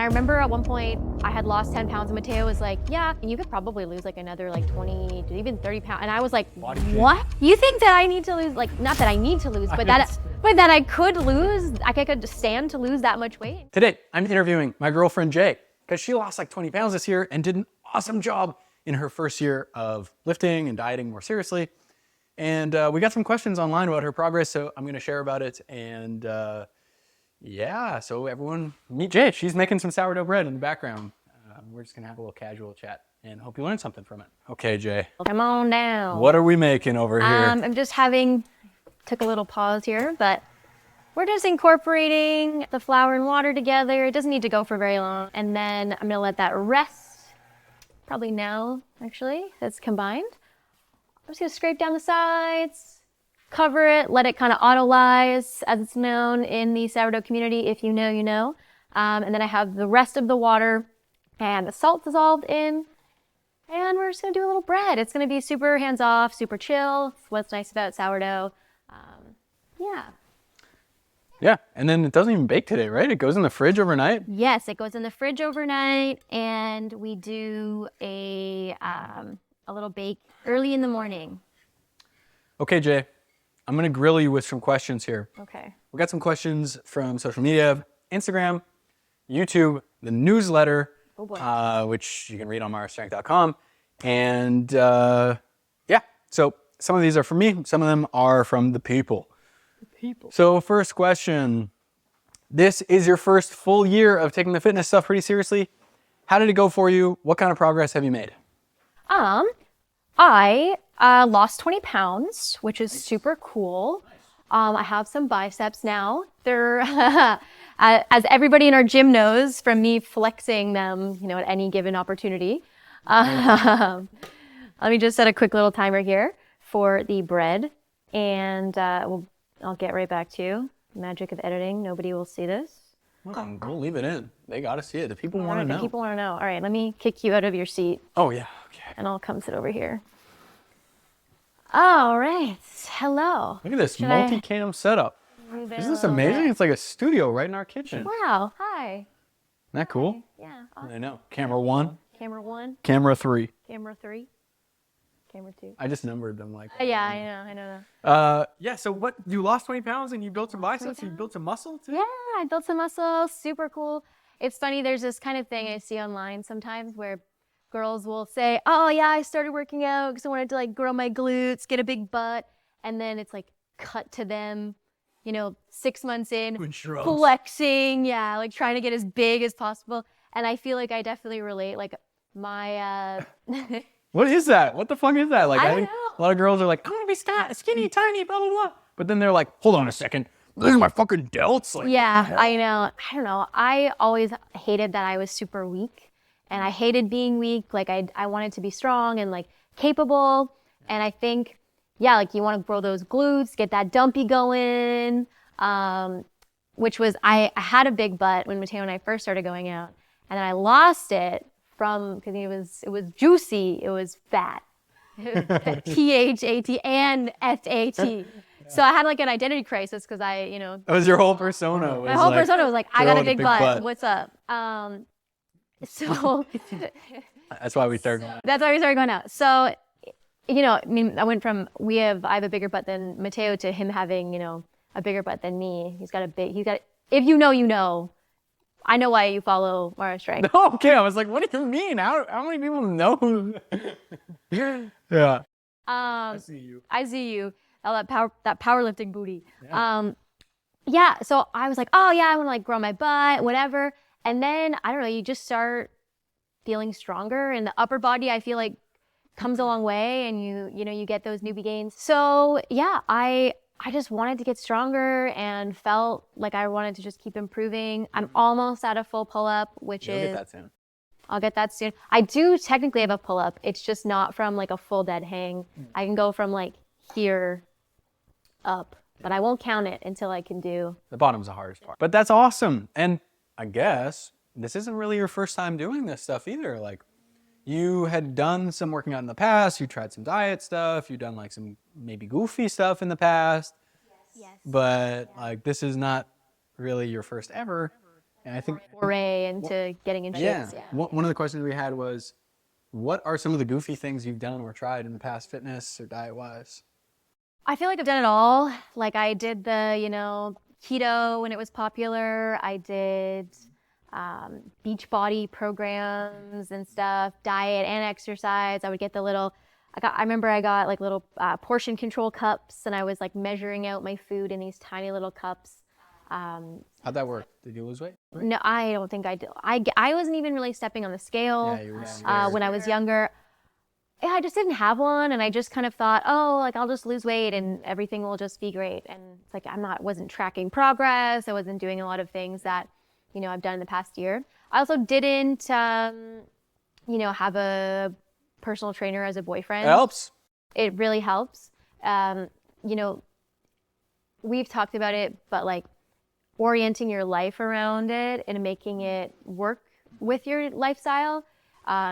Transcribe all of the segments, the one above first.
remember at one point I had lost 10 pounds and Mateo was like, yeah, you could probably lose like another like 20 to even 30 pounds. And I was like, what? You think that I need to lose, like, not that I need to lose, but that I could lose, I could stand to lose that much weight. Today, I'm interviewing my girlfriend, Jay, because she lost like 20 pounds this year and did an awesome job in her first year of lifting and dieting more seriously. And we got some questions online about her progress, so I'm gonna share about it. And yeah, so everyone meet Jay. She's making some sourdough bread in the background. We're just gonna have a little casual chat and hope you learn something from it. Okay, Jay. Come on down. What are we making over here? I'm just took a little pause here, but we're just incorporating the flour and water together. It doesn't need to go for very long. And then I'm gonna let that rest, probably now, actually, that's combined. I'm just gonna scrape down the sides, cover it, let it kind of autolyze, as it's known in the sourdough community. If you know, you know. And then I have the rest of the water and the salt dissolved in. And we're just gonna do a little bread. It's gonna be super hands-off, super chill. It's what's nice about sourdough. Yeah. Yeah, and then it doesn't even bake today, right? It goes in the fridge overnight? Yes, it goes in the fridge overnight, and we do a little bake early in the morning. Okay, Jay, I'm gonna grill you with some questions here. Okay. We got some questions from social media, Instagram, YouTube, the newsletter, which you can read on MacroFactor.com. And yeah, so some of these are from me, some of them are from the people. So first question, this is your first full year of taking the fitness stuff pretty seriously. How did it go for you? What kind of progress have you made? I lost 20 pounds, which is super cool. I have some biceps now. They're, as everybody in our gym knows from me flexing them, you know, at any given opportunity. Let me just set a quick little timer here for the bread, and I'll get right back to you. Magic of editing, nobody will see this. We'll leave it in. They gotta see it. The people want to know. The people want to know. All right, let me kick you out of your seat. Oh yeah, okay. And I'll come sit over here. All right, hello. Look at this multi-cam setup. Isn't this amazing? It's like a studio right in our kitchen. Wow, hi. Isn't that cool? Hi. Yeah. Awesome. I know. Camera 1. Camera 1. Camera 3. Camera 3. Camera 2. I just numbered them like. Yeah, I know. Yeah, so what, you lost 20 pounds and you built some biceps, you built some muscle too? Yeah, I built some muscle, super cool. It's funny, there's this kind of thing I see online sometimes where girls will say, oh yeah, I started working out because I wanted to like grow my glutes, get a big butt. And then it's like cut to them, you know, 6 months in, flexing, yeah, like trying to get as big as possible. And I feel like I definitely relate, like my, What is that? What the fuck is that? Like, I think don't know. a lot of girls are like, I want to be skinny, tiny, blah, blah, blah. But then they're like, hold on a second. These are my fucking delts. Like, yeah, I know. I don't know. I always hated that I was super weak. And I hated being weak. Like, I wanted to be strong and, like, capable. And I think, yeah, like, you want to grow those glutes, get that dumpy going, which was, I had a big butt when Mateo and I first started going out. And then I lost it because it was juicy, it was fat. T-H-A-T and F-A-T. So I had like an identity crisis because I, you know. That was your whole persona. My whole persona was like, I got a big butt. What's up? So. That's why we started going out. That's why we started going out. So, you know, I mean, I went from, I have a bigger butt than Mateo to him having, you know, a bigger butt than me. If you know, you know. I know why you follow Mara Strike. No, okay, I was like, what do you mean? How many people know? Yeah. I see you. I see you. Oh, that powerlifting booty. Yeah. Yeah, so I was like, oh yeah, I want to like grow my butt, whatever. And then, I don't know, you just start feeling stronger, and the upper body, I feel like, comes a long way, and you know, you get those newbie gains. So yeah, I just wanted to get stronger and felt like I wanted to just keep improving. I'm almost at a full pull-up, which You'll get that soon. I'll get that soon. I do technically have a pull-up. It's just not from like a full dead hang. I can go from like here up, but I won't count it until I can do. The bottom's the hardest part. But that's awesome. And I guess this isn't really your first time doing this stuff either. Like, you had done some working out in the past, you tried some diet stuff, you've done like some maybe goofy stuff in the past. Yes. But like, this is not really your first ever. And I think foray into getting in shape. yeah. One of the questions we had was, what are some of the goofy things you've done or tried in the past, fitness or diet wise? I feel like I've done it all. Like I did the, keto when it was popular. I did beach body programs and stuff, diet and exercise. I would get I remember I got like little portion control cups, and I was like measuring out my food in these tiny little cups. How'd that work? Did you lose weight? No, I don't think I did. I wasn't even really stepping on the scale Yeah, you were scared. when I was younger. Yeah, I just didn't have one, and I just kind of thought, oh, like I'll just lose weight and everything will just be great. And it's like wasn't tracking progress. I wasn't doing a lot of things that, I've done in the past year. I also didn't, have a personal trainer as a boyfriend. It helps. It really helps. We've talked about it, but like orienting your life around it and making it work with your lifestyle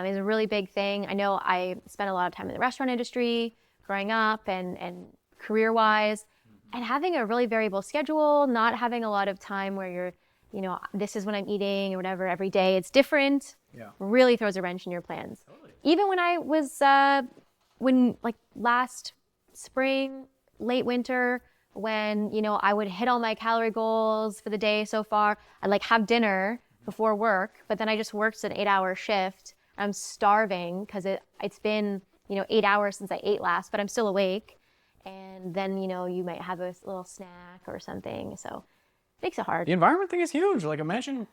is a really big thing. I know I spent a lot of time in the restaurant industry growing up and career-wise, and having a really variable schedule, not having a lot of time where you're, this is when I'm eating or whatever every day. It's different. Yeah. Really throws a wrench in your plans. Totally. Even when I was, last spring, late winter, when, I would hit all my calorie goals for the day so far, I'd like have dinner before work, but then I just worked an 8-hour shift. I'm starving because it's been, 8 hours since I ate last, but I'm still awake. And then, you might have a little snack or something. So it makes it hard. The environment thing is huge. Like imagine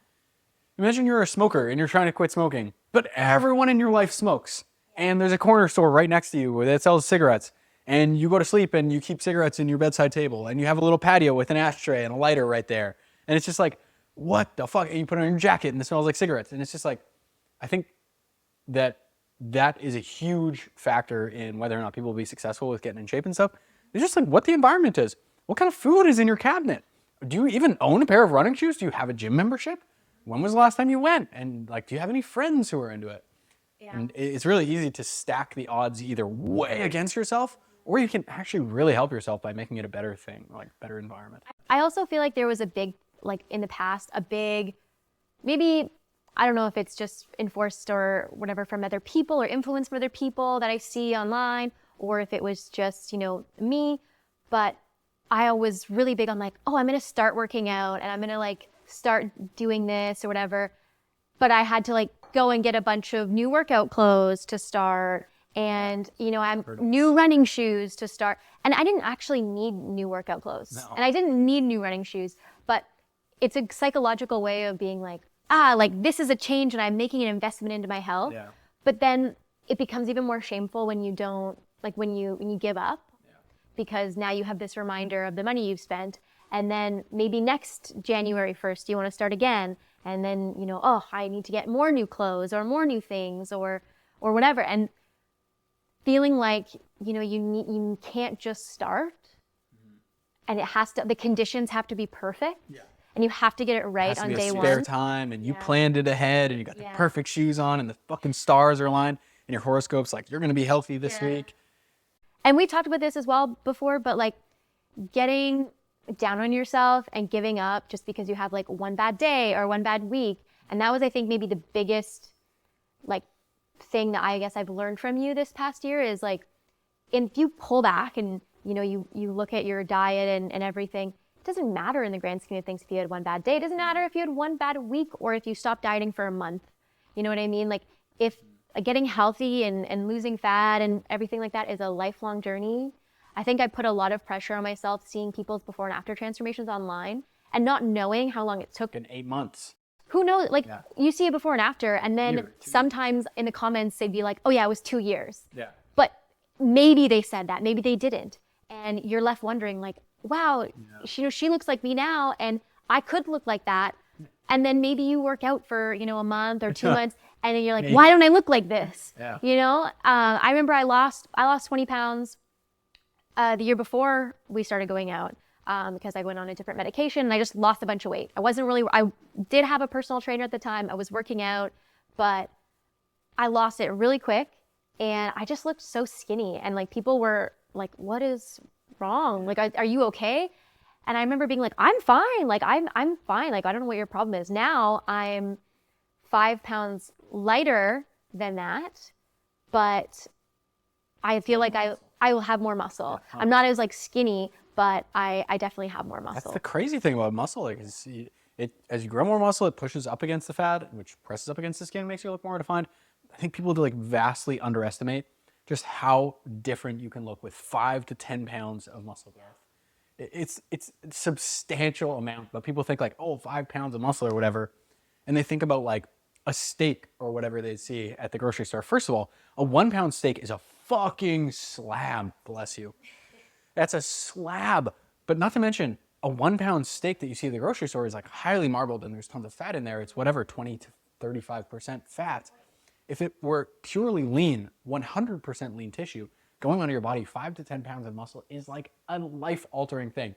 you're a smoker and you're trying to quit smoking, but everyone in your life smokes. And there's a corner store right next to you that sells cigarettes. And you go to sleep and you keep cigarettes in your bedside table. And you have a little patio with an ashtray and a lighter right there. And it's just like, what the fuck? And you put it on your jacket and it smells like cigarettes. And it's just like, I think that is a huge factor in whether or not people will be successful with getting in shape and stuff. It's just like what the environment is. What kind of food is in your cabinet? Do you even own a pair of running shoes? Do you have a gym membership? When was the last time you went? And like, do you have any friends who are into it? Yeah. And it's really easy to stack the odds either way against yourself, or you can actually really help yourself by making it a better thing, like better environment. I also feel like there was a big, like in the past, maybe, I don't know if it's just enforced or whatever from other people or influenced from other people that I see online, or if it was just, me, but I was really big on like, oh, I'm going to start working out and I'm going to like start doing this or whatever. But I had to like go and get a bunch of new workout clothes to start and, I'm new running shoes to start. And I didn't actually need new workout clothes. No. And I didn't need new running shoes, but it's a psychological way of being like, like this is a change and I'm making an investment into my health. Yeah. But then it becomes even more shameful when you don't, like when you give up, because now you have this reminder of the money you've spent. And then maybe next January 1st, you want to start again. And then, oh, I need to get more new clothes or more new things or whatever. And feeling like, you can't just start, and the conditions have to be perfect. Yeah. And you have to get it right on day one. Spare time, and you planned it ahead, and you got the perfect shoes on, and the fucking stars are aligned, and your horoscope's like, you're going to be healthy this week. And we talked about this as well before, but like getting down on yourself and giving up just because you have like one bad day or one bad week. And that was, I think, maybe the biggest like thing that I guess I've learned from you this past year is like, if you pull back and, you look at your diet and everything, it doesn't matter in the grand scheme of things if you had one bad day. It doesn't matter if you had one bad week or if you stopped dieting for a month. You know what I mean? Like if getting healthy and losing fat and everything like that is a lifelong journey. I think I put a lot of pressure on myself seeing people's before and after transformations online and not knowing how long it took. In 8 months. Who knows? Like you see a before and after, and then sometimes in the comments they'd be like, oh yeah, it was 2 years. Yeah. But maybe they said that, maybe they didn't. And you're left wondering like, wow, she looks like me now and I could look like that. And then maybe you work out for, a month or 2 months and then you're like, why don't I look like this? Yeah. I remember I lost 20 pounds the year before we started going out because I went on a different medication and I just lost a bunch of weight. I did have a personal trainer at the time. I was working out, but I lost it really quick and I just looked so skinny and like people were like, what is wrong? Like, are you okay? And I remember being like, I'm fine. Like, I'm fine. Like, I don't know what your problem is. Now I'm 5 pounds lighter than that, but I feel like I will have more muscle. Yeah. I'm not as like skinny, but I definitely have more muscle. That's the crazy thing about muscle. Like, is as you grow more muscle, it pushes up against the fat, which presses up against the skin, makes you look more defined. I think people like vastly underestimate just how different you can look with 5 to 10 pounds of muscle growth. It's a substantial amount, but people think like, oh, 5 pounds of muscle or whatever, and they think about like a steak or whatever they see at the grocery store. First of all, a 1 pound steak is a fucking slab, bless you. That's a slab. But not to mention, a 1 pound steak that you see at the grocery store is like highly marbled and there's tons of fat in there. It's whatever, 20 to 35% fat. If it were purely lean, 100% lean tissue, going onto your body, 5 to 10 pounds of muscle is like a life-altering thing.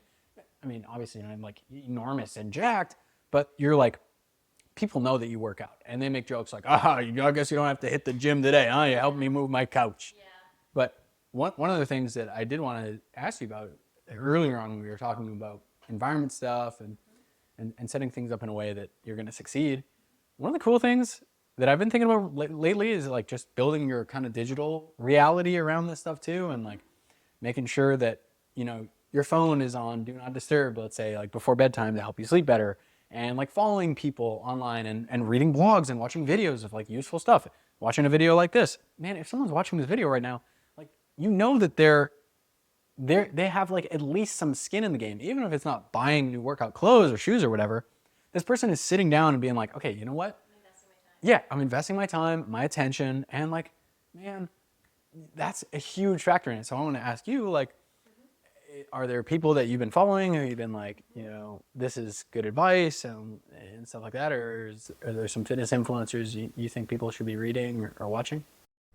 I mean, obviously I'm like enormous and jacked, but you're like, people know that you work out and they make jokes like, I guess you don't have to hit the gym today, huh? You helped me move my couch. Yeah. But one of the things that I did want to ask you about earlier on when we were talking about environment stuff and setting things up in a way that you're going to succeed, one of the cool things that I've been thinking about lately is like just building your kind of digital reality around this stuff too, and like making sure that, you know, your phone is on do not disturb, let's say, like before bedtime to help you sleep better, and like following people online and reading blogs and watching videos of like useful stuff. Watching a video like this, man, if someone's watching this video right now, like, you know that they have like at least some skin in the game, even if it's not buying new workout clothes or shoes or whatever. This person is sitting down and being like, okay, you know what? Yeah, I'm investing my time, my attention, and like, man, that's a huge factor in it. So I want to ask you, like, are there people that you've been following, or you've been like, you know, this is good advice and stuff like that, or are there some fitness influencers you think people should be reading or watching?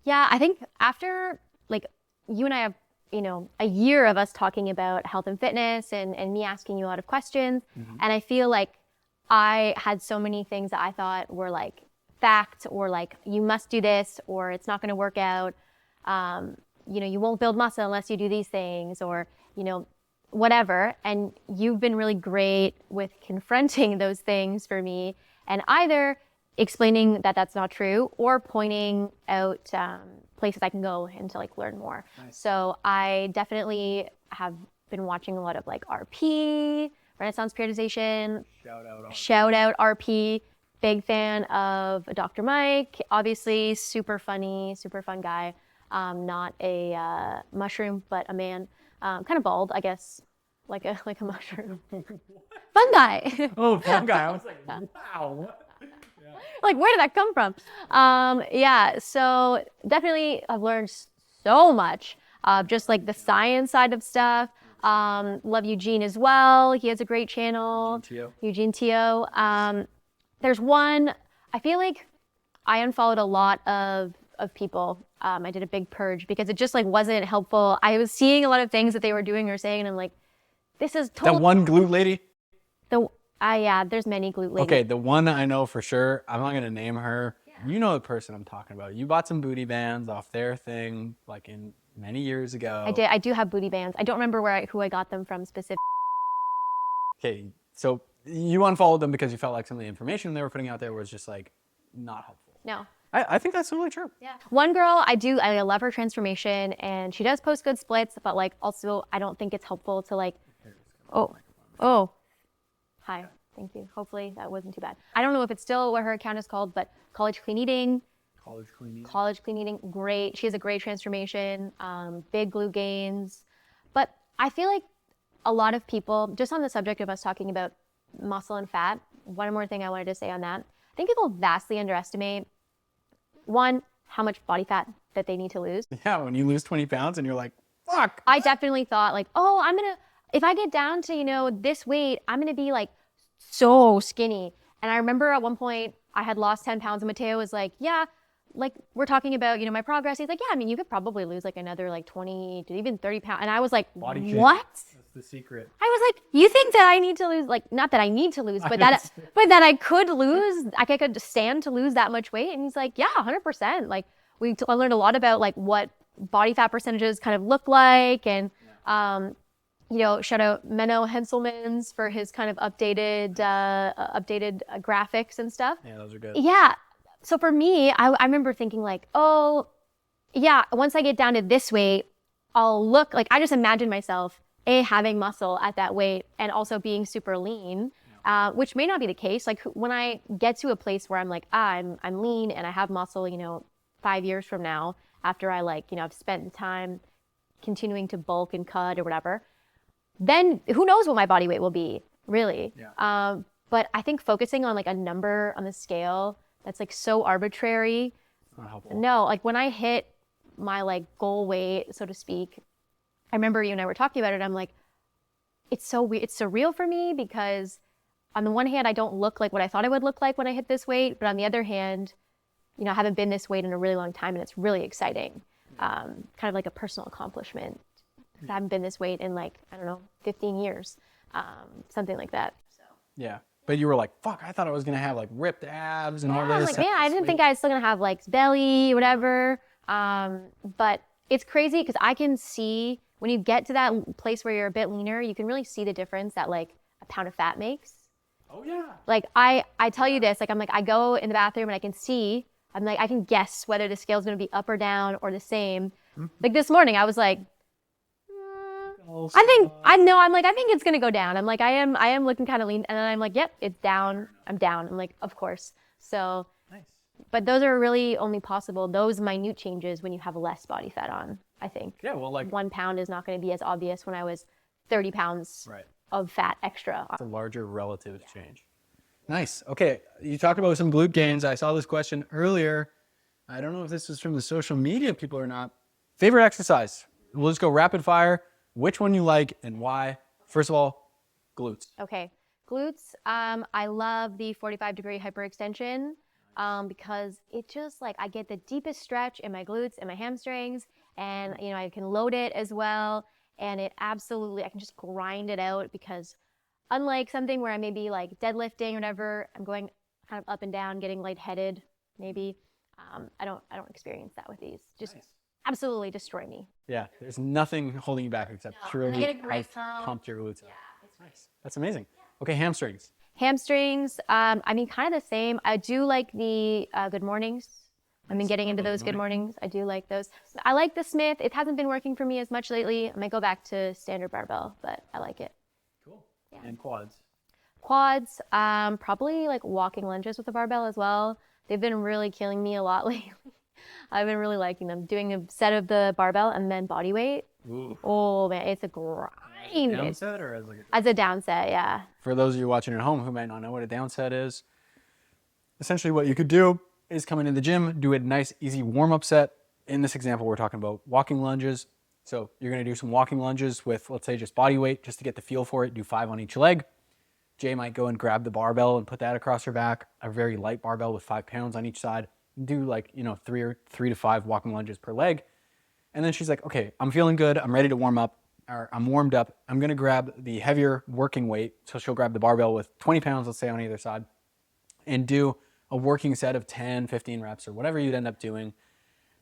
Yeah, I think after like you and I have, you know, a year of us talking about health and fitness and me asking you a lot of questions, and I feel like I had so many things that I thought were like fact, or like you must do this, or it's not going to work out. You know, you won't build muscle unless you do these things, or, you know, whatever. And you've been really great with confronting those things for me and either explaining that that's not true or pointing out places I can go and to like learn more. Nice. So I definitely have been watching a lot of like RP, Renaissance Periodization. Shout out RP. Big fan of Dr. Mike, obviously super funny, super fun guy. Not a mushroom, but a man, kind of bald, I guess, like a mushroom. Fun guy. Oh, fun guy. I was like, wow. Yeah. Like, where did that come from? Yeah, so definitely I've learned so much, just like the science side of stuff. Love Eugene as well. He has a great channel. Eugene Teo. There's one, I feel like I unfollowed a lot of people. I did a big purge because it just like wasn't helpful. I was seeing a lot of things that they were doing or saying, and I'm like, this is total. That one glute lady? Yeah, there's many glute ladies. Okay, the one I know for sure, I'm not gonna name her. Yeah. You know the person I'm talking about. You bought some booty bands off their thing like in many years ago. I did. I do have booty bands. I don't remember who I got them from specifically. Okay, so you unfollowed them because you felt like some of the information they were putting out there was just like not helpful. No. I think that's totally true. Yeah. One girl, I love her transformation, and she does post good splits, but like also I don't think it's helpful to like, hi, thank you. Hopefully that wasn't too bad. I don't know if it's still what her account is called, but College Clean Eating. College Clean Eating, great. She has a great transformation, big glute gains. But I feel like a lot of people, just on the subject of us talking about muscle and fat, one more thing I wanted to say on that. I think people vastly underestimate, one, how much body fat that they need to lose. Yeah, when you lose 20 pounds and you're like, fuck. I definitely thought like, if I get down to, you know, this weight, I'm gonna be like so skinny. And I remember at one point I had lost 10 pounds and Mateo was like, yeah, like we're talking about, you know, my progress. He's like, yeah, I mean, you could probably lose like another like 20 to even 30 pounds. And I was like, what? That's the secret. I was like, you think that I need to lose, like, not that I need to lose, but that I could lose, like I could stand to lose that much weight. And he's like, yeah, 100%. Like I learned a lot about like what body fat percentages kind of look like. And shout out Menno Henselmans for his kind of updated graphics and stuff. Yeah, those are good. Yeah. So for me, I remember thinking like, oh, yeah, once I get down to this weight, I'll look like, I just imagine myself, having muscle at that weight and also being super lean, which may not be the case. Like when I get to a place where I'm like, I'm lean and I have muscle, 5 years from now, after I I've spent the time continuing to bulk and cut or whatever, then who knows what my body weight will be, really. Yeah. But I think focusing on like a number on the scale that's like so arbitrary, Not helpful. no, like when I hit my like goal weight, so to speak, I remember you and I were talking about it. I'm like, it's so weird. It's surreal for me because on the one hand, I don't look like what I thought I would look like when I hit this weight. But on the other hand, I haven't been this weight in a really long time and it's really exciting. Kind of like a personal accomplishment. I haven't been this weight in like, I don't know, 15 years, something like that. So. Yeah. But you were like, fuck, I thought I was going to have like ripped abs and all I was this. like, man, I didn't think I was still going to have like belly, whatever. But it's crazy because I can see when you get to that place where you're a bit leaner, you can really see the difference that like a pound of fat makes. Oh, yeah. Like I tell you this, like I'm like, I go in the bathroom and I can see, I'm like, I can guess whether the scale's going to be up or down or the same. Like this morning, I was like, I think it's gonna go down. I'm like, I am looking kind of lean, and then I'm like, yep, it's down. I'm down. I'm like, of course. So, Nice. but those are really only possible, those minute changes, when you have less body fat on, I think. Yeah, well, like 1 pound is not going to be as obvious when I was 30 pounds right. of fat extra. It's a larger relative change. Nice. Okay, you talked about some glute gains. I saw this question earlier. I don't know if this is from the social media people or not. Favorite exercise? We'll just go rapid fire. Which one you like and why? First of all, glutes. Okay, glutes. I love the 45-degree hyperextension because it just like I get the deepest stretch in my glutes and my hamstrings, and I can load it as well, and it absolutely I can just grind it out because unlike something where I may be like deadlifting or whatever, I'm going kind of up and down, getting lightheaded maybe. I don't experience that with these. Just Nice. absolutely destroy me. Yeah, there's nothing holding you back except purely I get a great how pumped your glutes are. Yeah, it's Nice. That's amazing. Okay, hamstrings. Hamstrings, I mean, kind of the same. I do like the good mornings. I've been getting into those good mornings. I do like those. I like the Smith. It hasn't been working for me as much lately. I might go back to standard barbell, but I like it. Cool. Yeah. And quads. Quads, probably like walking lunges with the barbell as well. They've been really killing me a lot lately. I've been really liking them. Doing a set of the barbell and then body weight. Ooh. Oh man, it's a grind. Down set or as like As a down set, yeah. For those of you watching at home who might not know what a down set is, essentially what you could do is come into the gym, do a nice easy warm-up set. In this example, we're talking about walking lunges. So you're gonna do some walking lunges with, let's say, just body weight, just to get the feel for it. Do 5 on each leg. Jay might go and grab the barbell and put that across her back, a very light barbell with 5 pounds on each side. Do like, 3 to 5 walking lunges per leg. And then she's like, okay, I'm feeling good. I'm ready to warm up, or I'm warmed up. I'm going to grab the heavier working weight. So she'll grab the barbell with 20 pounds, let's say, on either side, and do a working set of 10, 15 reps or whatever you'd end up doing.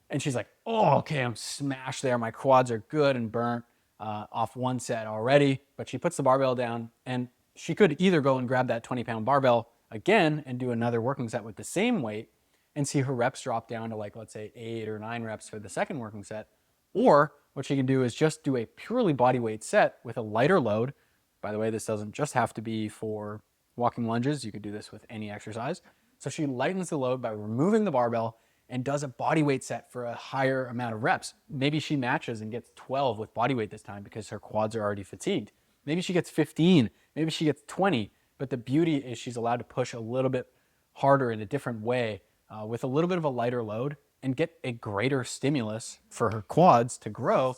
And she's like, oh, okay, I'm smashed there. My quads are good and burnt off one set already. But she puts the barbell down, and she could either go and grab that 20-pound barbell again and do another working set with the same weight and see her reps drop down to, like, let's say 8 or 9 reps for the second working set. Or what she can do is just do a purely body weight set with a lighter load. By the way, this doesn't just have to be for walking lunges. You could do this with any exercise. So she lightens the load by removing the barbell and does a body weight set for a higher amount of reps. Maybe she matches and gets 12 with body weight this time because her quads are already fatigued. Maybe she gets 15, maybe she gets 20, but the beauty is she's allowed to push a little bit harder in a different way with a little bit of a lighter load and get a greater stimulus for her quads to grow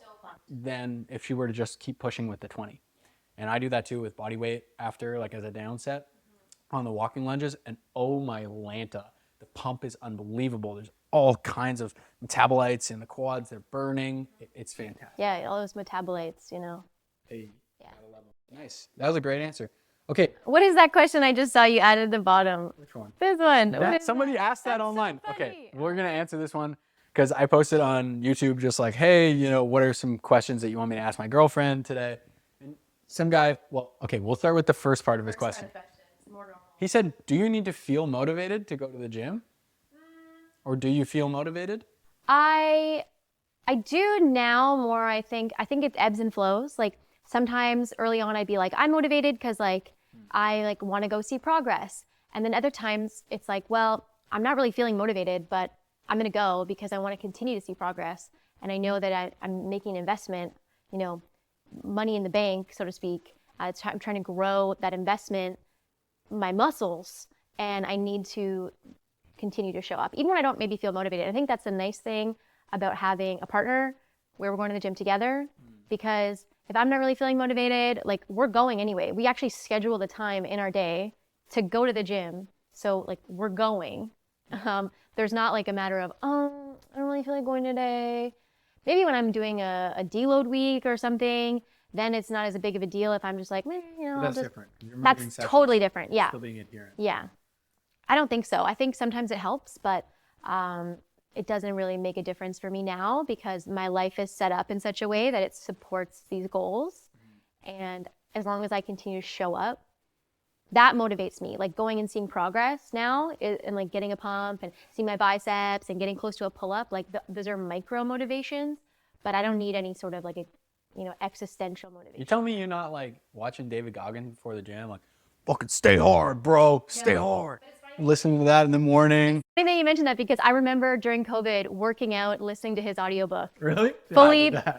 than if she were to just keep pushing with the 20. And I do that too with body weight after, like as a down set on the walking lunges, and oh my Lanta, the pump is unbelievable. There's all kinds of metabolites in the quads. They're burning. It's fantastic. Yeah, all those metabolites, Hey, Yeah. gotta love 'em. Nice. That was a great answer. Okay. What is that question I just saw you added at the bottom? Which one? This one. What is Somebody that? asked that That's so online. funny. Okay, we're gonna answer this one because I posted on YouTube just like, hey, what are some questions that you want me to ask my girlfriend today? And some guy, well, okay, we'll start with the first part of his question. He said, do you need to feel motivated to go to the gym? Or do you feel motivated? I do now more. I think it ebbs and flows. Like sometimes early on I'd be like, I'm motivated because like I like want to go see progress. And then other times it's like, well, I'm not really feeling motivated, but I'm going to go because I want to continue to see progress. And I know that I'm making an investment, you know, money in the bank, so to speak. I'm trying to grow that investment, my muscles, and I need to continue to show up, even when I don't maybe feel motivated. I think that's a nice thing about having a partner where we're going to the gym together, because if I'm not really feeling motivated, like we're going anyway. We actually schedule the time in our day to go to the gym. So like we're going. There's not like a matter of, oh, I don't really feel like going today. Maybe when I'm doing a deload week or something, then it's not as big of a deal if I'm just like, you know, That's different. That's totally different. Yeah. Still being adherent. Yeah. I don't think so. I think sometimes it helps, but it doesn't really make a difference for me now because my life is set up in such a way that it supports these goals. And as long as I continue to show up, that motivates me. Like going and seeing progress now and like getting a pump and seeing my biceps and getting close to a pull-up, like those are micro motivations, but I don't need any sort of like a, you know, existential motivation. You tell me you're not like watching David Goggins before the gym, like, fucking stay hard, bro, stay hard. Listening to that in the morning. I think that you mentioned that because I remember during COVID working out, listening to his audiobook. Really?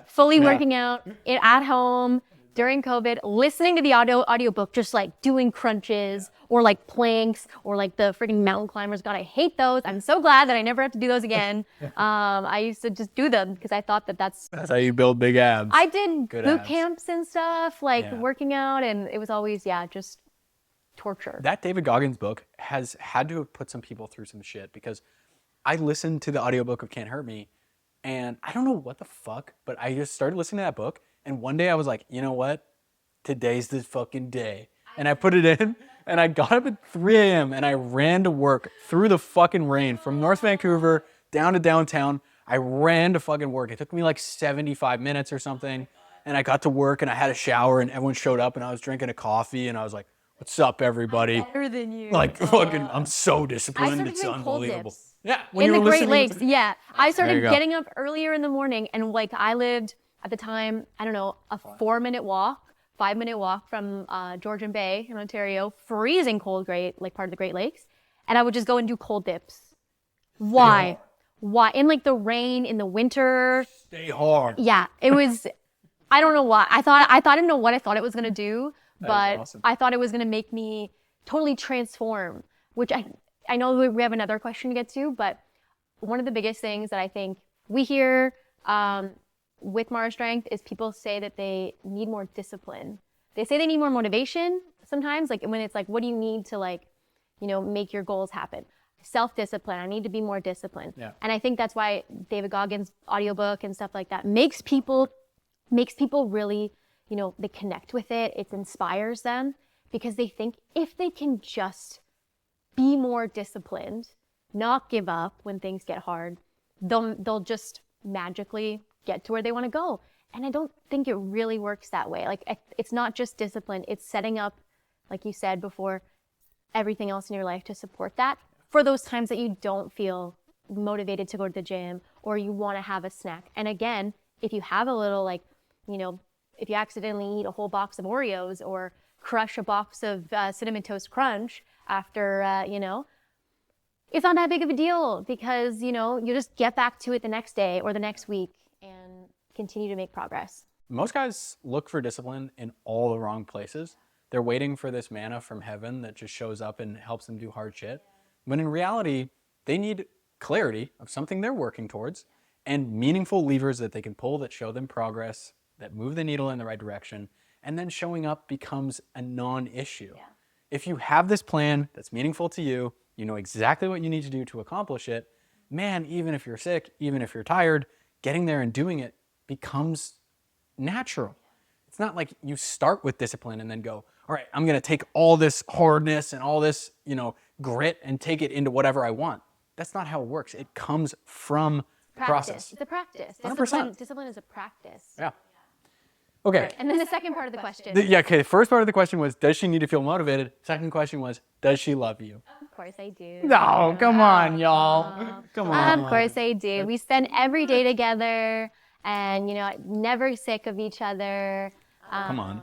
Fully working out at home during COVID, listening to the audiobook, just like doing crunches or like planks or like the freaking mountain climbers. God, I hate those. I'm so glad that I never have to do those again. I used to just do them because I thought that's how you build big abs. I did boot camps and stuff, like working out, and it was always, just torture. That David Goggins book has had to have put some people through some shit, because I listened to the audiobook of Can't Hurt Me, and I don't know what the fuck, but I just started listening to that book, and one day I was like, you know what? Today's the fucking day. And I put it in, and I got up at 3 a.m. and I ran to work through the fucking rain from North Vancouver down to downtown. I ran to fucking work. It took me like 75 minutes or something, and I got to work and I had a shower and everyone showed up and I was drinking a coffee and I was like, what's up, everybody? I'm better than you. Like, fucking, I'm so disciplined. I started It's doing unbelievable. cold dips. Yeah. In the Great Lakes, I started go. getting up earlier in the morning, and like I lived at the time, I don't know, a 4-minute walk, 5-minute walk from Georgian Bay in Ontario, freezing cold, like part of the Great Lakes, and I would just go and do cold dips. Why? Why? In like the rain, in the winter. Stay hard. Yeah, it was, I don't know why. I didn't know what I thought it was gonna do, but awesome. I thought it was gonna make me totally transform, which I know we have another question to get to, but one of the biggest things that I think we hear with Mara Strength is people say that they need more discipline. They say they need more motivation sometimes, like when it's like, what do you need to like, you know, make your goals happen? Self-discipline. I need to be more disciplined. Yeah. And I think that's why David Goggins' audiobook and stuff like that makes people really, you know, they connect with it. It inspires them because they think if they can just be more disciplined, not give up when things get hard, they'll just magically get to where they want to go. And I don't think it really works that way. Like it's not just discipline, it's setting up, like you said before, everything else in your life to support that for those times that you don't feel motivated to go to the gym or you want to have a snack. And again, if you have a little, like, you know, if you accidentally eat a whole box of Oreos or crush a box of Cinnamon Toast Crunch after, you know, it's not that big of a deal because, you know, you just get back to it the next day or the next week and continue to make progress. Most guys look for discipline in all the wrong places. They're waiting for this manna from heaven that just shows up and helps them do hard shit. When in reality, they need clarity of something they're working towards and meaningful levers that they can pull that show them progress, that move the needle in the right direction, and then showing up becomes a non-issue. Yeah. If you have this plan that's meaningful to you, you know exactly what you need to do to accomplish it, man, even if you're sick, even if you're tired, getting there and doing it becomes natural. It's not like you start with discipline and then go, all right, I'm going to take all this hardness and all this, you know, grit and take it into whatever I want. That's not how it works. It comes from the process. It's a practice. 100%. Discipline is a practice. Yeah. Okay. And then the second part of the question. Yeah, okay. The first part of the question was, does she need to feel motivated? Second question was, does she love you? Of course I do. No, come on, y'all. Come on. Of course I do. We spend every day together and, never sick of each other. Come on.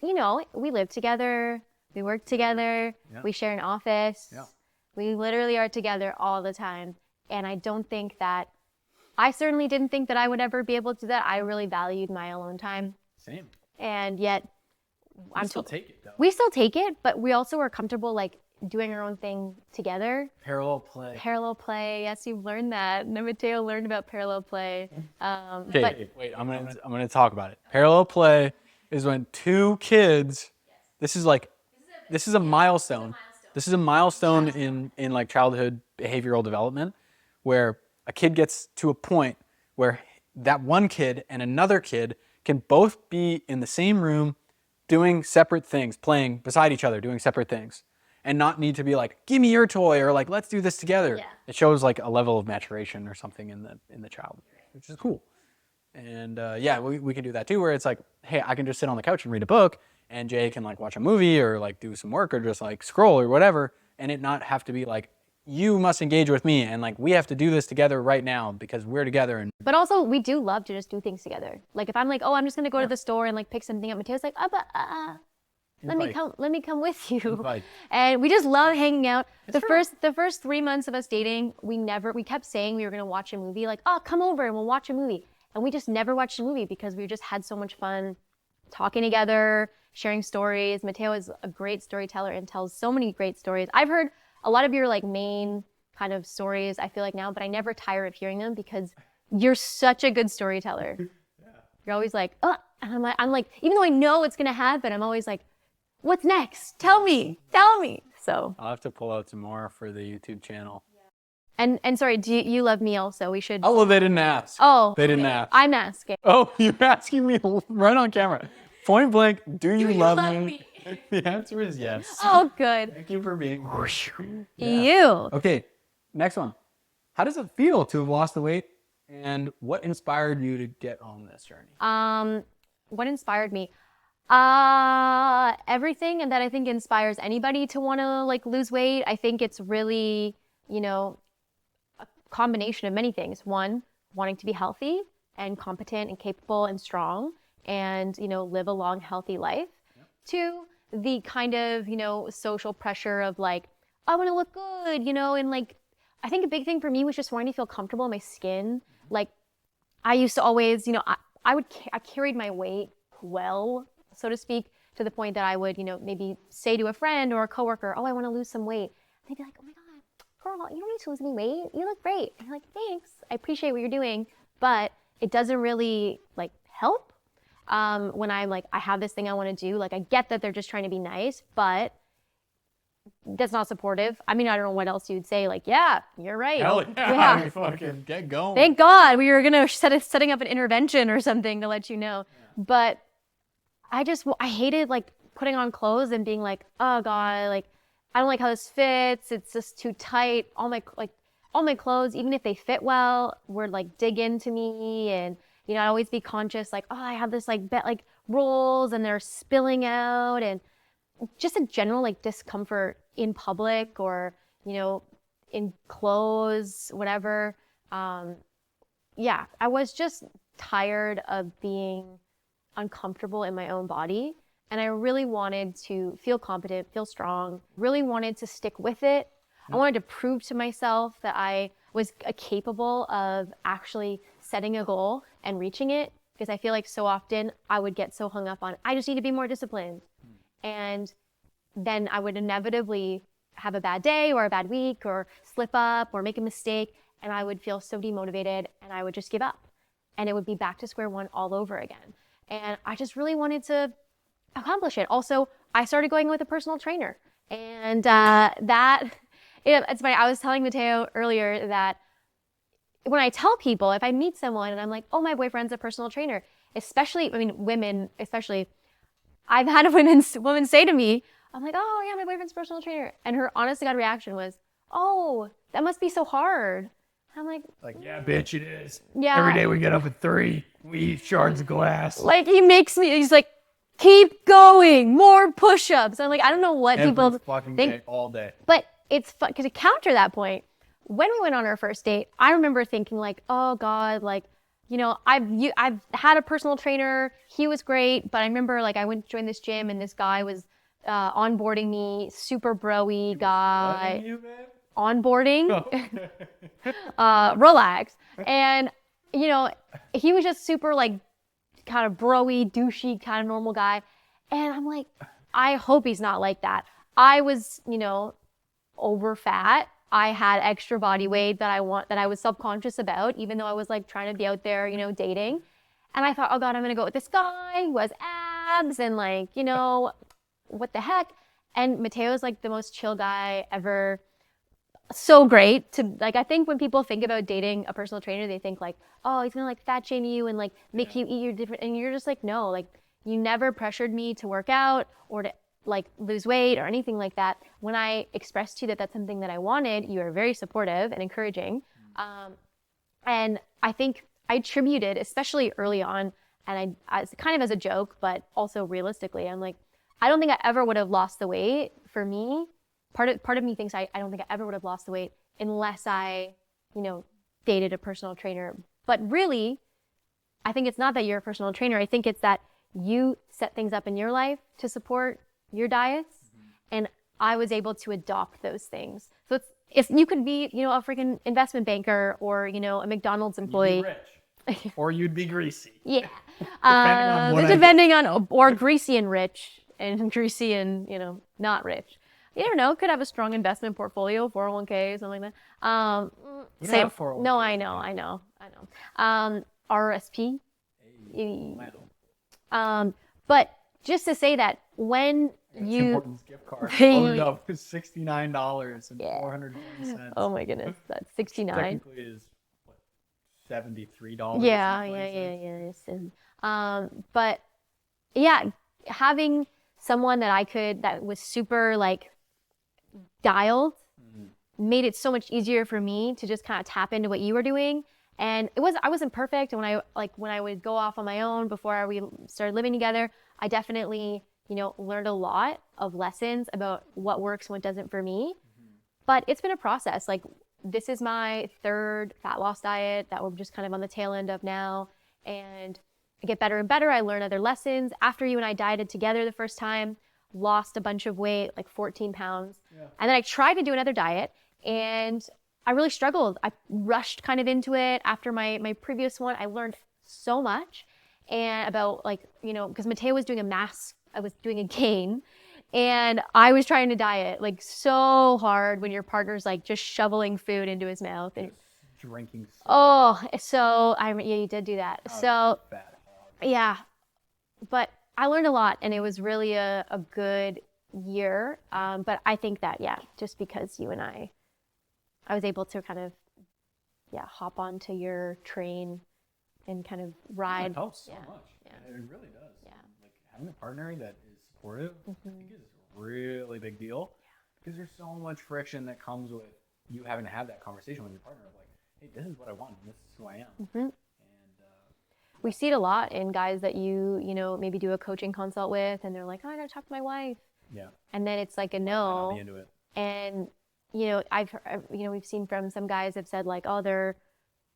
We live together. We work together. Yeah. We share an office. Yeah. We literally are together all the time. And I certainly didn't think that I would ever be able to do that. I really valued my alone time. Same. And yet, We still take it, though. we still take it, but we also are comfortable like doing our own thing together. Parallel play. Parallel play. Yes, you've learned that. Mateo learned about parallel play. Okay, wait. I'm gonna talk about it. Parallel play is when two kids. This is a milestone. This is a milestone in like childhood behavioral development, where a kid gets to a point where that one kid and another kid can both be in the same room doing separate things, playing beside each other, doing separate things, and not need to be like, give me your toy, or like, let's do this together. Yeah. It shows like a level of maturation or something in the child, which is cool. And we can do that too, where it's like, hey, I can just sit on the couch and read a book, and Jay can like watch a movie or like do some work or just like scroll or whatever, and it not have to be like, you must engage with me and like we have to do this together right now because we're together. And But also, we do love to just do things together. Like if I'm like, oh, I'm just gonna go to the store and like pick something up, Mateo's like, let me come with you. Invite. And we just love hanging out. The first 3 months of us dating, we kept saying we were gonna watch a movie. Like, oh, come over and we'll watch a movie. And we just never watched a movie because we just had so much fun talking together, sharing stories. Mateo is a great storyteller and tells so many great stories. I've heard a lot of your like main kind of stories, I feel like now, but I never tire of hearing them because you're such a good storyteller. Yeah. You're always like, oh, and I'm like, even though I know what's gonna happen, I'm always like, what's next? Tell me. So I'll have to pull out some more for the YouTube channel. and sorry, do you love me also? We should. Oh, well, they didn't ask. Oh, They didn't ask. I'm asking. Oh, you're asking me right on camera. Point blank, do you love me? The answer is yes. Oh, good. Thank you for being. You. Okay, next one. How does it feel to have lost the weight, and what inspired you to get on this journey? What inspired me? Everything, and that I think inspires anybody to want to like lose weight. I think it's really, a combination of many things. One, wanting to be healthy and competent and capable and strong and, live a long, healthy life. Yep. Two, the kind of, social pressure of like, I want to look good, and like, I think a big thing for me was just wanting to feel comfortable in my skin. Like, I used to always, I carried my weight well, so to speak, to the point that I would, maybe say to a friend or a coworker, oh, I want to lose some weight. And they'd be like, oh my God, girl, you don't need to lose any weight. You look great. And I'm like, thanks. I appreciate what you're doing. But it doesn't really like help when I'm like, I have this thing I want to do. Like, I get that they're just trying to be nice, but that's not supportive. I mean, I don't know what else you'd say. Like, yeah, you're right. Hell yeah. Fucking get going. Thank God we were going to setting up an intervention or something to let you know. Yeah. But I hated like putting on clothes and being like, oh God, like, I don't like how this fits. It's just too tight. All my clothes, even if they fit well, would like dig into me. And, I'd always be conscious, like, oh, I have this like rolls and they're spilling out, and just a general like discomfort in public or, in clothes, whatever. I was just tired of being uncomfortable in my own body. And I really wanted to feel competent, feel strong, really wanted to stick with it. I wanted to prove to myself that I was capable of actually setting a goal and reaching it, because I feel like so often I would get so hung up on, I just need to be more disciplined. And then I would inevitably have a bad day or a bad week or slip up or make a mistake, and I would feel so demotivated and I would just give up. And it would be back to square one all over again. And I just really wanted to accomplish it. Also, I started going with a personal trainer. And it's funny, I was telling Mateo earlier that when I tell people, if I meet someone and I'm like, oh, my boyfriend's a personal trainer, women especially, I've had a woman say to me, I'm like, oh yeah, my boyfriend's a personal trainer. And her honest to God reaction was, oh, that must be so hard. I'm like, Yeah, bitch, it is. Yeah. Every day we get up at 3, we eat shards of glass. like he's like, keep going, more push-ups. I'm like, I don't know what people fucking think. day, all day. But it's fun because to counter that point, when we went on our first date, I remember thinking like, oh God, like, I've had a personal trainer. He was great, but I remember like I went to join this gym and this guy was onboarding me, super bro-y guy. You, babe? Onboarding, Oh. relax. And, he was just super like kind of bro-y, douchey, kind of normal guy. And I'm like, I hope he's not like that. I was, over fat. I had extra body weight that I was subconscious about, even though I was like trying to be out there, dating. And I thought, oh God, I'm gonna go with this guy who has abs and like, what the heck? And Mateo's like the most chill guy ever. So great to like, I think when people think about dating a personal trainer, they think like, oh, he's gonna like fat shame you and like make you eat your different, and you're just like, no, like you never pressured me to work out or to like lose weight or anything like that. When I expressed to you that that's something that I wanted, you were very supportive and encouraging. And I think I attributed, especially early on, and I kind of as a joke, but also realistically, I'm like, I don't think I ever would have lost the weight for me. Part of me thinks I don't think I ever would have lost the weight unless I, dated a personal trainer. But really, I think it's not that you're a personal trainer. I think it's that you set things up in your life to support your diets, and I was able to adopt those things. So if you could be, a freaking investment banker or, a McDonald's employee. You'd be rich. Or you'd be greasy. Yeah. Depending on or greasy and rich, and greasy and, not rich. You don't know, could have a strong investment portfolio, 401k, something like that. You don't have 401k. No, I know. RSP. But just to say that when Tim Hortons gift card loaded up with $69 and 420 cents. Oh my goodness, that's 69. Technically is what, $73. Yes. But yeah, having someone that was super like dialed made it so much easier for me to just kind of tap into what you were doing. And I wasn't perfect. And when I would go off on my own before we started living together, I definitely, learned a lot of lessons about what works and what doesn't for me. But it's been a process. Like, this is my 3rd fat loss diet that we're just kind of on the tail end of now. And I get better and better. I learn other lessons. After you and I dieted together the first time, lost a bunch of weight, like 14 pounds. Yeah. And then I tried to do another diet and I really struggled. I rushed kind of into it. After my previous one, I learned so much and about like, because Mateo was doing I was doing a gain, and I was trying to diet like so hard when your partner's like just shoveling food into his mouth and drinking. You did do that. Yeah, but I learned a lot and it was really a good year. But I think that, just because you and I was able to kind of, hop onto your train and kind of ride. It helps so much. Yeah. It really does. Yeah. Like having a partner that is supportive, I think is a really big deal. Because there's so much friction that comes with you having to have that conversation with your partner of like, hey, this is what I want and this is who I am. And we see it a lot in guys that you maybe do a coaching consult with and they're like, oh, I gotta talk to my wife. Yeah. And then it's like a no. I'll be into it. And we've seen from some guys have said like, oh, they're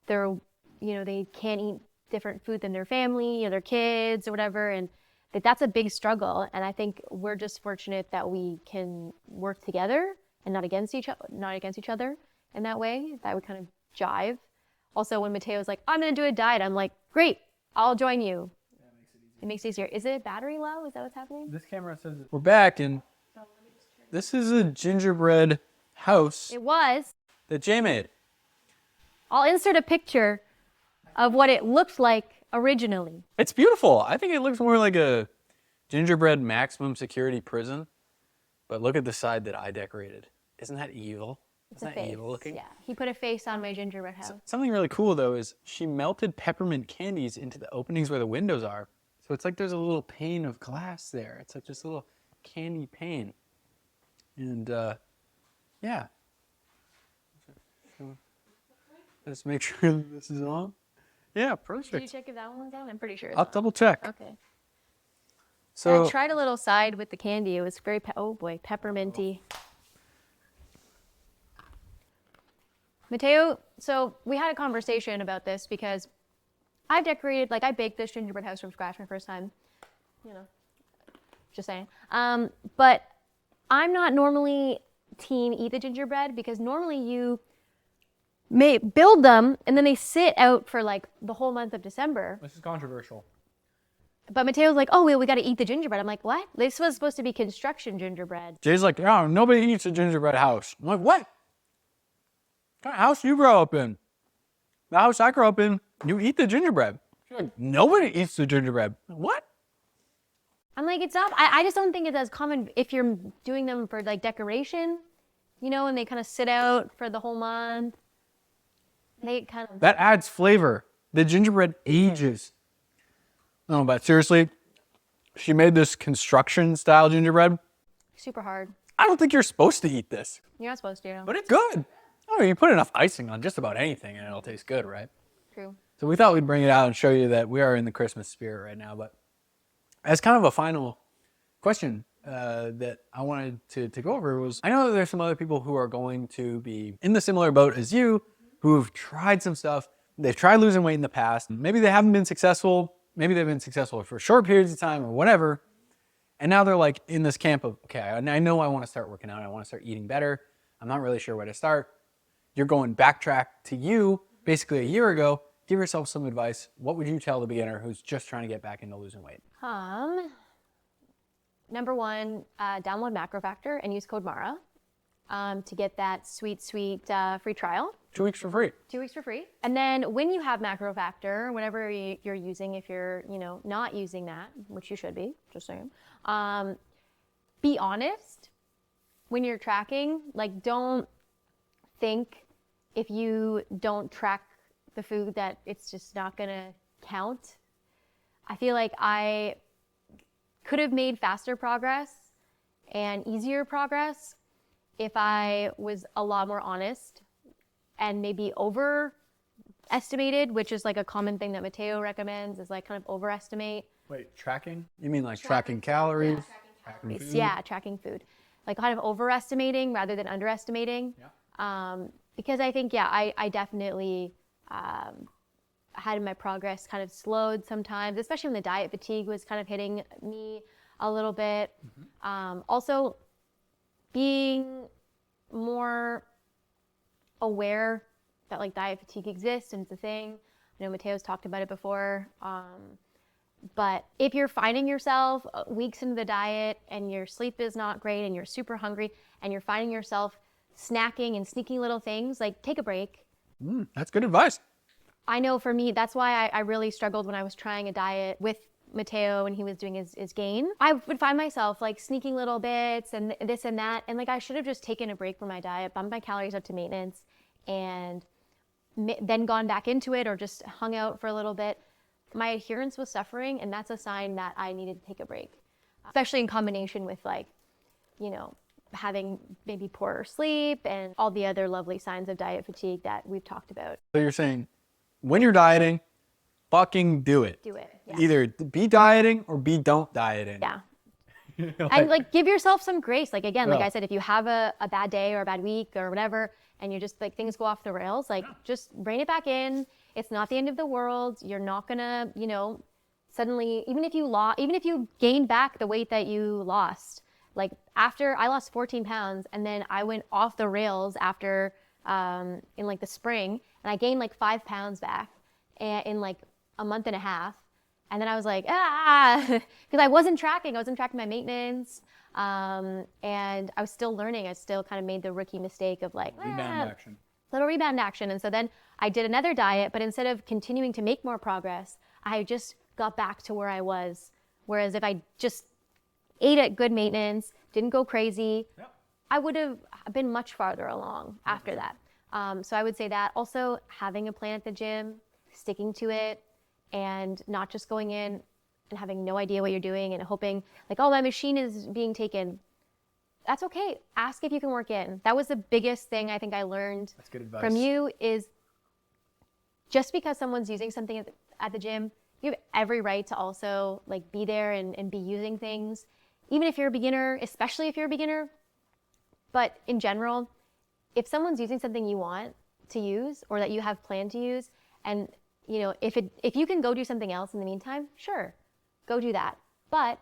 they can't eat different food than their family or their kids or whatever, and that's a big struggle. And I think we're just fortunate that we can work together and not against each other in that way. That would kind of jive. Also, when Mateo's like, I'm gonna do a diet, I'm like, great, I'll join you. Yeah, it makes it easier. Is it battery low? Is that what's happening? This camera says We're back, and this is a gingerbread house It was. that Jay made. I'll insert a picture of what it looked like originally. It's beautiful. I think it looks more like a gingerbread maximum security prison. But look at the side that I decorated. Isn't that evil? It's Isn't a that face. evil looking? Yeah, he put a face on my gingerbread house. Something really cool, though, is she melted peppermint candies into the openings where the windows are. So it's like there's a little pane of glass there. It's like this little candy pane. And, yeah. Let's make sure this is on. Yeah, Did you perfect. check if that one was on? I'm pretty sure it's I'll on. double check. Okay. So I tried a little side with the candy. It was very, oh boy, pepperminty. Mateo, so we had a conversation about this because I've decorated, like I baked this gingerbread house from scratch my first time. You know, just saying. But I'm not normally team eat the gingerbread because normally you may build them and then they sit out for like the whole month of December. This is controversial. But Mateo's like, oh, we got to eat the gingerbread. I'm like, what? This was supposed to be construction gingerbread. Jay's like, oh, nobody eats a gingerbread house. I'm like, what? What kind of house you grow up in? The house I grew up in, you eat the gingerbread. She's like, nobody eats the gingerbread. What? I'm like, it's not, I just don't think it's as common if you're doing them for like decoration, you know, and they kind of sit out for the whole month. They kind of. That adds flavor. The gingerbread ages. No, but seriously, she made this construction style gingerbread. Super hard. I don't think you're supposed to eat this, You're not supposed to. but it's good. Oh, you put enough icing on just about anything and it'll taste good, right? True. So we thought we'd bring it out and show you that we are in the Christmas spirit right now. But as kind of a final question that I wanted to go over was, I know that there's some other people who are going to be in the similar boat as you, who've tried some stuff. They've tried losing weight in the past. Maybe they haven't been successful. Maybe they've been successful for short periods of time or whatever. And now they're like in this camp of, okay, I know I want to start working out. I want to start eating better. I'm not really sure where to start. You're going backtrack to you basically a year ago. Give yourself some advice. What would you tell the beginner who's just trying to get back into losing weight? Number one, download MacroFactor and use code MARA to get that sweet free trial. 2 weeks for free. 2 weeks for free. And then when you have MacroFactor, whatever you're using, if you're, not using that, which you should be, just saying, be honest when you're tracking. Like, don't think if you don't track the food that it's just not gonna count. I feel like I could have made faster progress and easier progress if I was a lot more honest and maybe overestimated, which is like a common thing that Mateo recommends, is like kind of overestimate. Wait, tracking? You mean like tracking calories? Tracking food? Yeah, tracking food. Like kind of overestimating rather than underestimating. Yeah. Because I think, I definitely had my progress kind of slowed sometimes, especially when the diet fatigue was kind of hitting me a little bit. Also, being more aware that like diet fatigue exists and it's a thing. I know Mateo's talked about it before. But if you're finding yourself weeks into the diet and your sleep is not great and you're super hungry and you're finding yourself snacking and sneaky little things, like take a break. That's good advice. I know for me, that's why I really struggled when I was trying a diet with Mateo and he was doing his gain. I would find myself like sneaking little bits and this and that. And like I should have just taken a break from my diet, bumped my calories up to maintenance and then gone back into it or just hung out for a little bit. My adherence was suffering and that's a sign that I needed to take a break, especially in combination with like, having maybe poorer sleep and all the other lovely signs of diet fatigue that we've talked about. So you're saying when you're dieting, fucking do it. Do it. Yeah. Either be dieting or be don't dieting. Yeah. And like give yourself some grace. Like again, like Yeah. I said, if you have a bad day or a bad week or whatever, and you're just like things go off the rails, like just rein it back in. It's not the end of the world. You're not gonna, suddenly, even if you gained back the weight that you lost, like after I lost 14 pounds and then I went off the rails after in like the spring and I gained like 5 pounds back in like a month and a half. And then I was like, because I wasn't tracking my maintenance. And I was still learning. I still kind of made the rookie mistake of like, Rebound action. little rebound action. And so then I did another diet, but instead of continuing to make more progress, I just got back to where I was. Whereas if I just ate at good maintenance, didn't go crazy, Yep. I would have been much farther along after that. So I would say that. Also, having a plan at the gym, sticking to it, and not just going in and having no idea what you're doing and hoping like, oh, my machine is being taken. That's okay. Ask if you can work in. That was the biggest thing I think I learned That's good advice. from you is just because someone's using something at the gym, you have every right to also like be there and be using things, even if you're a beginner, especially if you're a beginner. But in general, if someone's using something you want to use or that you have planned to use, and you know, if you can go do something else in the meantime, sure, go do that. But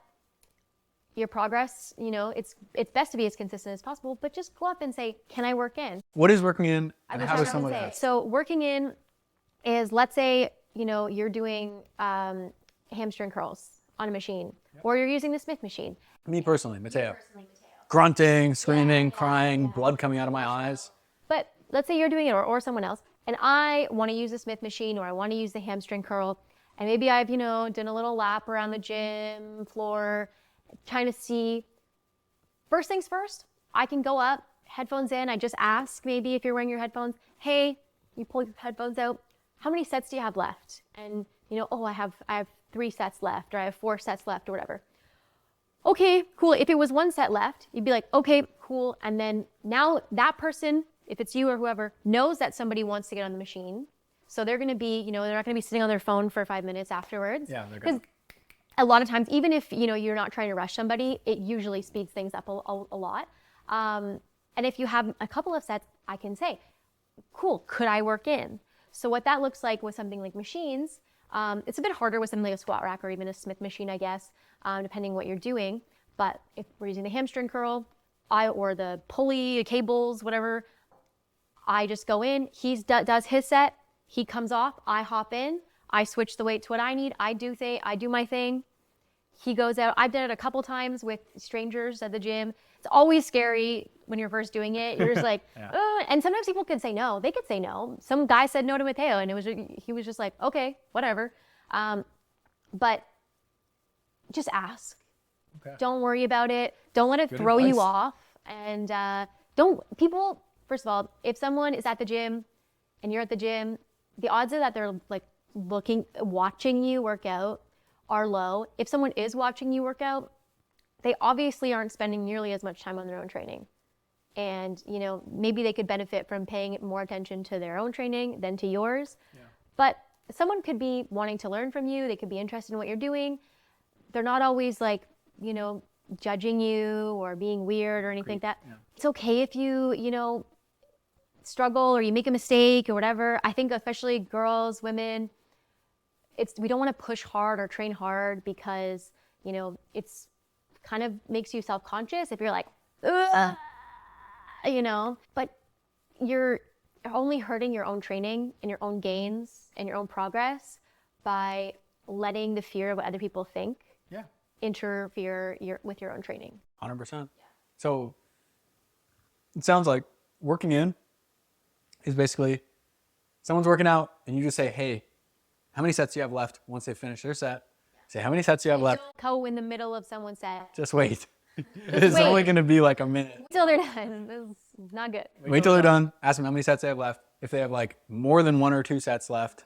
your progress, you know, it's best to be as consistent as possible, but just go up and say, can I work in? What is working in, and That's how what does I would someone say. ask? So working in is, let's say, you know, you're doing hamstring curls on a machine, or you're using the Smith machine. Me personally, Mateo. Grunting, screaming, crying, blood coming out of my eyes. But let's say you're doing it, or someone else, and I want to use the Smith machine, or I want to use the hamstring curl, and maybe I've, you know, done a little lap around the gym floor, trying to see. First things first, I can go up, headphones in, I just ask, maybe if you're wearing your headphones, hey, you pull your headphones out, how many sets do you have left? And you know, oh, I have 3 sets left, or I have 4 sets left, or whatever. Okay, cool. If it was 1 set left, you'd be like, okay, cool. And then now that person, if it's you or whoever, knows that somebody wants to get on the machine. So they're going to be, you know, they're not going to be sitting on their phone for 5 minutes afterwards. Yeah, they're good. A lot of times, even if, you know, you're not trying to rush somebody, it usually speeds things up a lot. And if you have a couple of sets, I can say, cool, could I work in? So what that looks like with something like machines, it's a bit harder with something like a squat rack or even a Smith machine, I guess, depending what you're doing. But if we're using the hamstring curl, or the pulley, the cables, whatever, I just go in, he does his set, he comes off, I hop in, I switch the weight to what I need, I do my thing. He goes out. I've done it a couple times with strangers at the gym. It's always scary when you're first doing it. You're just like, and sometimes people could say no. They could say no. Some guy said no to Mateo, and he was just like, okay, whatever. But just ask. Okay. Don't worry about it. Don't let it Good throw you advice. off. And first of all, if someone is at the gym and you're at the gym, the odds are that they're like watching you work out are low. If someone is watching you work out, they obviously aren't spending nearly as much time on their own training. And, you know, maybe they could benefit from paying more attention to their own training than to yours. Yeah. But someone could be wanting to learn from you. They could be interested in what you're doing. They're not always like, you know, judging you or being weird or anything like that. Yeah. It's okay if you know, struggle or you make a mistake or whatever. I think especially girls, women, we don't want to push hard or train hard because, you know, it's kind of makes you self-conscious if you're like, ugh, you know, but you're only hurting your own training and your own gains and your own progress by letting the fear of what other people think interfere with your own training. 100%. Yeah. So it sounds like working in is basically someone's working out and you just say, hey, how many sets do you have left? Once they finish their set, say, how many sets do you have left? Go in the middle of someone's set. Just wait. It's only going to be like a minute. Wait till they're done. This is not good. Wait till they're done. Ask them how many sets they have left. If they have like more than 1 or 2 sets left,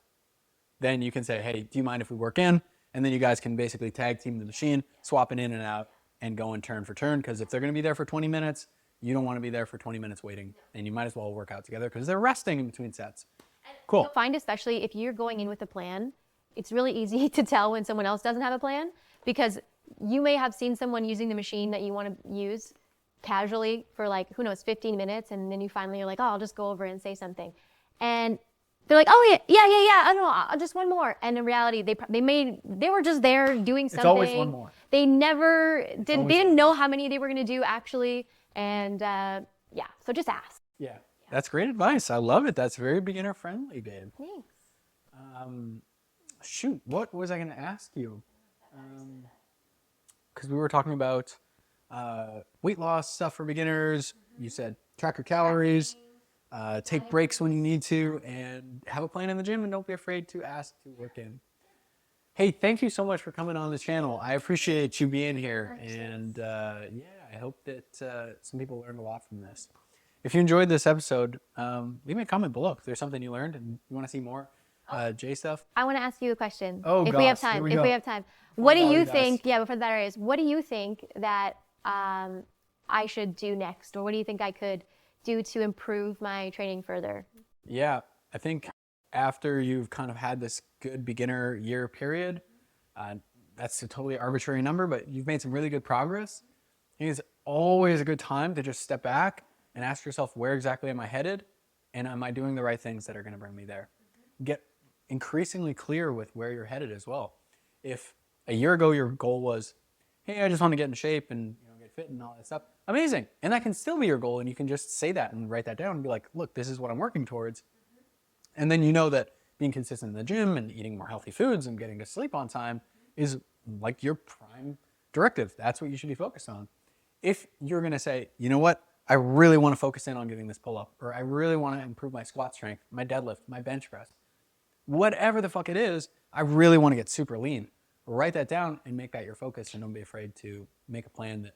then you can say, hey, do you mind if we work in? And then you guys can basically tag team the machine, swap it in and out, and go in turn for turn. Because if they're going to be there for 20 minutes, you don't want to be there for 20 minutes waiting. And you might as well work out together because they're resting in between sets. Cool. You'll find, especially if you're going in with a plan, it's really easy to tell when someone else doesn't have a plan, because you may have seen someone using the machine that you want to use casually for like, who knows, 15 minutes. And then you finally are like, oh, I'll just go over and say something. And they're like, oh yeah, I don't know, I'll just one more. And in reality, they were just there doing something. It's always one more. They never did. They didn't know how many they were going to do actually. And so just ask. Yeah, that's great advice. I love it. That's very beginner friendly, babe. Thanks. Shoot, what was I going to ask you? Because we were talking about weight loss stuff for beginners. You said track your calories, take breaks when you need to, and have a plan in the gym, and don't be afraid to ask to work in. Hey, thank you so much for coming on the channel. I appreciate you being here, and I hope that some people learned a lot from this. If you enjoyed this episode, leave me a comment below if there's something you learned and you want to see more J stuff. I want to ask you a question. Oh, if we have time. If we have time. What do you think? Yeah, before the battery is, what do you think that I should do next, or what do you think I could do to improve my training further? Yeah, I think after you've kind of had this good beginner year period, that's a totally arbitrary number, but you've made some really good progress. I think it's always a good time to just step back and ask yourself, where exactly am I headed? And am I doing the right things that are going to bring me there? Get increasingly clear with where you're headed as well. If a year ago your goal was, hey, I just want to get in shape and get fit and all that stuff, amazing. And that can still be your goal, and you can just say that and write that down and be like, look, this is what I'm working towards. And then you know that being consistent in the gym and eating more healthy foods and getting to sleep on time is like your prime directive. That's what you should be focused on. If you're going to say, you know what, I really want to focus in on getting this pull-up, or I really want to improve my squat strength, my deadlift, my bench press, whatever the fuck it is, I really want to get super lean. Write that down and make that your focus, and don't be afraid to make a plan that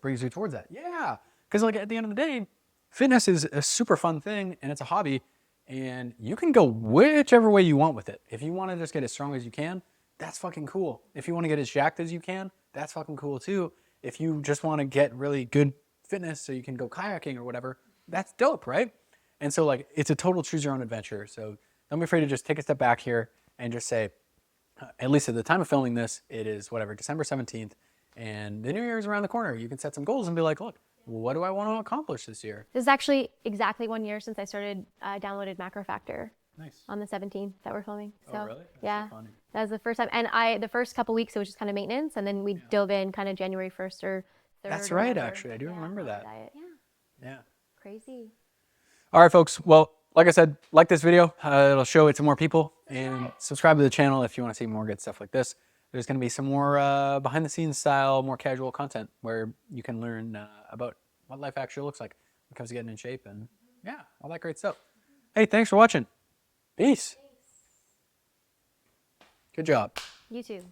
brings you towards that. Yeah, because like at the end of the day, fitness is a super fun thing, and it's a hobby, and you can go whichever way you want with it. If you want to just get as strong as you can, that's fucking cool. If you want to get as jacked as you can, that's fucking cool too. If you just want to get really good fitness so you can go kayaking or whatever, that's dope, right? And so like, it's a total choose your own adventure. So don't be afraid to just take a step back here and just say, at least at the time of filming this, it is whatever, December 17th, and the new year is around the corner. You can set some goals and be like, look, what do I want to accomplish this year? This is actually exactly 1 year since I started, downloaded MacroFactor. Nice. On the 17th that we're filming. So, Oh, really? That's yeah, so funny. that was the first time. And the first couple weeks, it was just kind of maintenance. And then we dove in kind of January 1st or 3rd. That's or right, whatever. actually. I do remember that. Diet. Yeah, Yeah. crazy. All right, folks. Well, like I said, like this video. It'll show it to more people. And subscribe to the channel if you want to see more good stuff like this. There's going to be some more behind the scenes style, more casual content where you can learn about what life actually looks like when it comes to getting in shape and yeah, all that great stuff. Hey, thanks for watching. Peace. Good job. You too.